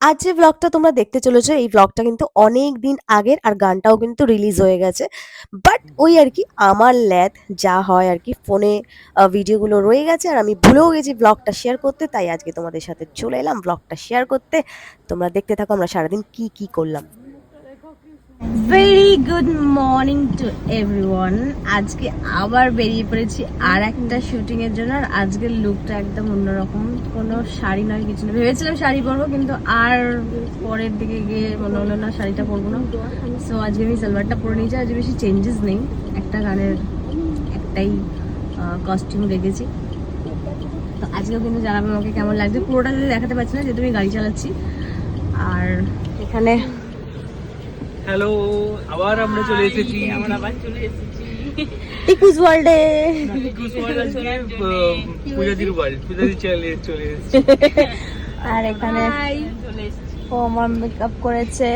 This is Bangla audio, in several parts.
আজ যে ব্লগটা তোমরা দেখতে চলেছো এই ব্লগটা কিন্তু অনেক দিন আগের আর গানটাও কিন্তু রিলিজ হয়ে গেছে। বাট ওই আর কি আমার ল্যাদ যা হয় আর কি ফোনে ভিডিওগুলো রয়ে গেছে আর আমি ভুলেও গেছি ব্লগটা শেয়ার করতে, তাই আজকে তোমাদের সাথে চলে এলাম ব্লগটা শেয়ার করতে। তোমরা দেখতে থাকো আমরা সারাদিন কি কি করলাম। Very good morning to everyone. আজকে আবার বেরিয়ে পড়েছি আর একটা শুটিং এর জন্য। আর আজকের লুকটা একদম অন্যরকম, কোনো শাড়ি নয় কিছু না। ভেবেছিলাম শাড়ি পরবো কিন্তু আর পরের দিকে গিয়ে মনে হলো না শাড়িটা পরবো না। সো আজকে আমি সালোয়ারটা পরে নিয়েছি। আজকে বেশি চেঞ্জেস নেই, একটা গানের একটাই কস্টিউম রেখেছি। তো আজকেও কিন্তু জানাবে আমাকে কেমন লাগছে। পুরোটা যদি দেখাতে পারছি না যেহেতু আমি গাড়ি চালাচ্ছি। আর এখানে হ্যালো, আবার আমরা চলে এসেছি। টিকুস ওয়ার্ল্ডে। পূজাদির বাড়ি, পূজাদি চলে এসেছি। আর এখানে ও আমার মেকআপ করেছে,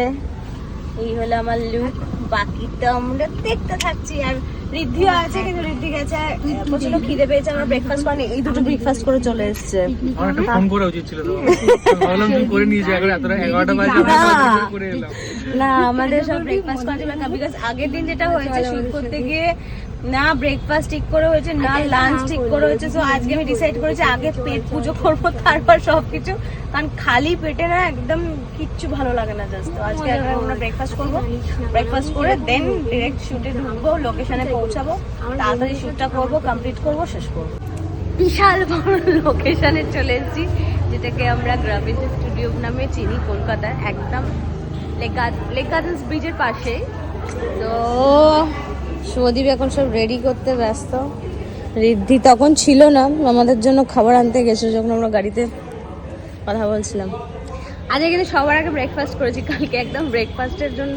এই হলো আমার লুক। বাকি তো আমরা দেখতে থাকছি। আর ঋদ্ধিও আছে কিন্তু ঋদ্ধি গেছে, প্রচন্ড খিদে পেয়েছে। আমরা ব্রেকফাস্ট করিনি, এই দুটো ব্রেকফাস্ট করে চলে এসছে। আমার একটা ফোন করা উচিত ছিল তো, ভাবলাম তুমি করে নিয়েছো। এখন এতটা 11টা বাজে করে এলাম। না আমাদের সব ব্রেকফাস্ট করা যাবে না, বিকজ আগের দিন যেটা হয়েছে শুট করতে গিয়ে না ব্রেকফাস্ট ঠিক করে হয়েছে না লাঞ্চ ঠিক করে হয়েছে। সো আজকে আমি ডিসাইড করেছি আগে পেট পুজো করবো তারপর সবকিছু, কারণ খালি পেটে না একদম কিচ্ছু ভালো লাগে না। জাস্ট তো আজকে আমরা ব্রেকফাস্ট করবো, ব্রেকফাস্ট করে দেন ডিরেক্ট শুটে ঢুকবো, লোকেশনে পৌঁছাবো, তাড়াতাড়ি শুটটা করবো, কমপ্লিট করবো, শেষ করবো। বিশাল বড় লোকেশনে চলে এসেছি, যেটাকে আমরা গ্রামীণ স্টুডিও নামে চিনি কলকাতার, একদম লেক গার্ডেন্স ব্রিজের পাশে। তো শুভদীপ এখন সব রেডি করতে ব্যস্ত। ঋদ্ধি তখন ছিল না, আমাদের জন্য খাবার আনতে গেছিল যখন আমরা গাড়িতে কথা বলছিলাম। আজকে কিন্তু সবার আগে ব্রেকফাস্ট করেছি, কালকে একদম ব্রেকফাস্টের জন্য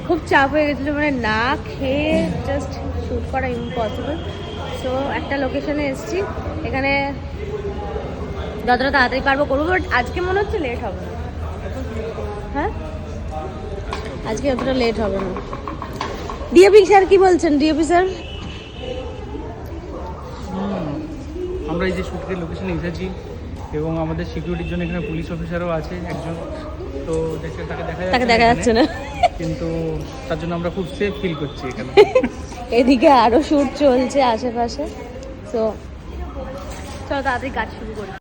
খুব চাপ হয়ে গেছিলো, মানে না খেয়ে জাস্ট শ্যুট করা ইম্পসিবল। সো একটা লোকেশনে এসেছি, এখানে যতটা তাড়াতাড়ি পারবো করবো, বাট আজকে মনে হচ্ছে লেট হবে না। হ্যাঁ আজকে অতটা লেট হবে না। ডিওপি স্যার কি বলছেন? ডিওপি স্যার আমরা এই যে শুটের লোকেশনে এসেছি এবং আমাদের সিকিউরিটির জন্য এখানে পুলিশ অফিসারও আছে একজন, তো তাকে দেখা যাচ্ছে না, কিন্তু তার জন্য আমরা খুব সেফ ফিল করছি এখানে। এদিকে আরো শুট চলছে আশেপাশে। তো চলো তাড়াতাড়ি কাজ শুরু করি।